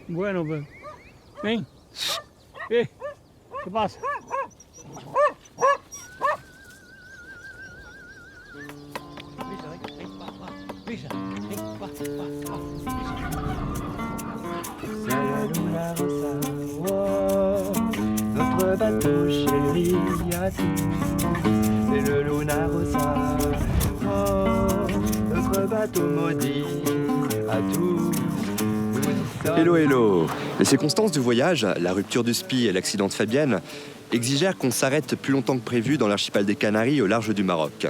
Bueno, pues. Ven. ¿Qué pasa? Lisa, ven, va. C'est la luna rosa, oh, notre bateau chéri à tous. C'est le luna rosa, oh, notre bateau maudit à tous. Hello, hello. Les circonstances du voyage, la rupture du SPI et l'accident de Fabienne, exigèrent qu'on s'arrête plus longtemps que prévu dans l'archipel des Canaries au large du Maroc.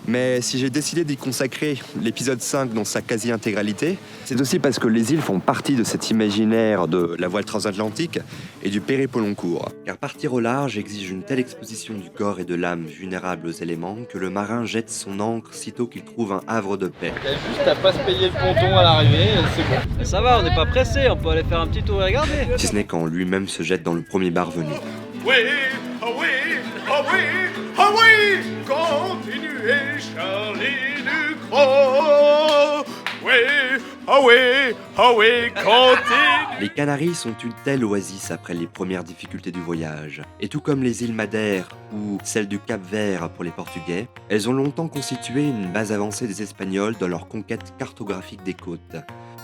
Mais si j'ai décidé d'y consacrer l'épisode 5 dans sa quasi-intégralité, c'est aussi parce que les îles font partie de cet imaginaire de la voile transatlantique et du périple au long cours. Car partir au large exige une telle exposition du corps et de l'âme vulnérables aux éléments que le marin jette son ancre sitôt qu'il trouve un havre de paix. Il y a juste à pas se payer le ponton à l'arrivée, c'est bon. Mais ça va, on n'est pas pressé, on peut aller faire un petit tour et regarder. Si ce n'est quand lui-même se jette dans le premier bar venu. Oui, ah oui, ah oui, ah oui, continuez Charlie Ducrot. Oui, ah oui, ah oui, continuez. Les Canaries sont une telle oasis après les premières difficultés du voyage. Et tout comme les îles Madère ou celle du Cap-Vert pour les Portugais, elles ont longtemps constitué une base avancée des Espagnols dans leur conquête cartographique des côtes.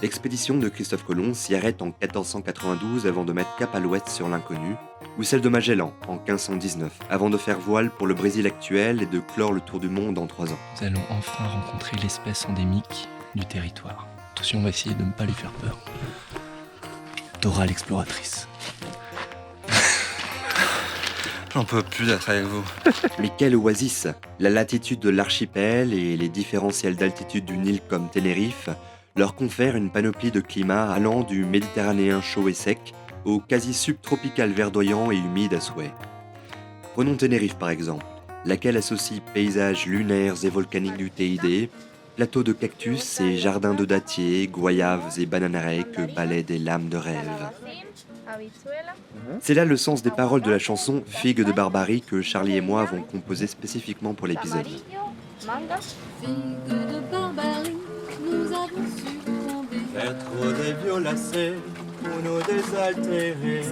L'expédition de Christophe Colomb s'y arrête en 1492 avant de mettre cap à l'ouest sur l'inconnu, ou celle de Magellan en 1519, avant de faire voile pour le Brésil actuel et de clore le tour du monde en 3 ans. Nous allons enfin rencontrer l'espèce endémique du territoire. Attention, on va essayer de ne pas lui faire peur. Dora l'exploratrice. J'en peux plus d'être avec vous. Mais quelle oasis! La latitude de l'archipel et les différentiels d'altitude d'une île comme Tenerife leur confèrent une panoplie de climats allant du méditerranéen chaud et sec au quasi-subtropical verdoyant et humide à souhait. Prenons Tenerife par exemple, laquelle associe paysages lunaires et volcaniques du TID, plateaux de cactus et jardins de dattiers, goyaves et bananerailles que balaient des lames de rêve. C'est là le sens des paroles de la chanson Figue de Barbarie que Charlie et moi avons composée spécifiquement pour l'épisode. Figue de barbarie, nous avons succombé. Faire trop des violacés pour nous désaltérer.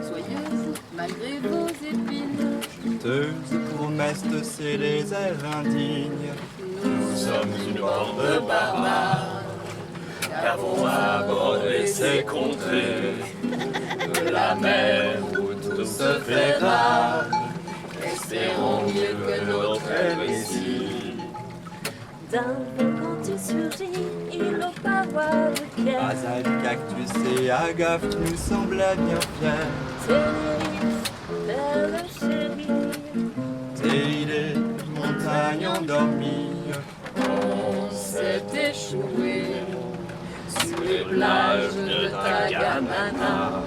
Soyeuse, malgré vos épines. Chuteuse pour m'estosser les airs indignes. Nous sommes une bande de barbares. Qu'avons abordé ces contrées de la mer où tout se fait rare. Espérons mieux que notre récit. D'un volcan tu surgis, il au parois de pierre. Basalte, cactus et agave nous semblaient bien fiers. Tenerife, perle chérie. Tes idées, montagnes endormies. On s'est échoué sur les plages de Tagamana.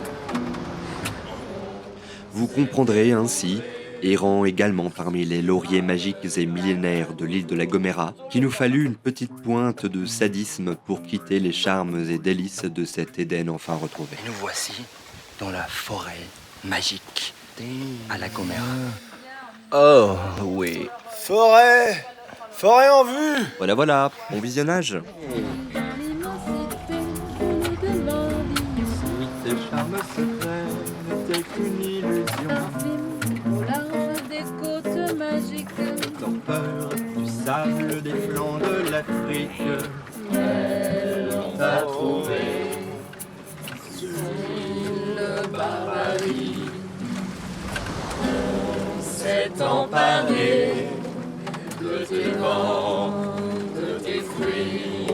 Vous comprendrez ainsi, errant également parmi les lauriers magiques et millénaires de l'île de la Gomera, qu'il nous fallut une petite pointe de sadisme pour quitter les charmes et délices de cet Éden enfin retrouvé. Et nous voici dans la forêt magique à la Gomera. Oh, oui. Forêt en vue. Voilà, bon visionnage. L'immensité de l'ambition. Tes charmes secrets n'étaient qu'une illusion. Au large des côtes magiques. Torpeur du sable des flancs de l'Afrique. On t'a trouvé sur l'île barbarie. On s'est emparé de tes vents, de tes fruits.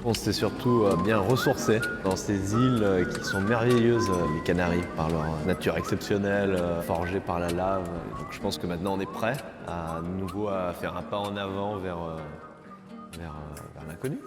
On s'est surtout bien ressourcé dans ces îles qui sont merveilleuses, les Canaries, par leur nature exceptionnelle, forgée par la lave. Donc je pense que maintenant on est prêt à nouveau à faire un pas en avant vers l'inconnu.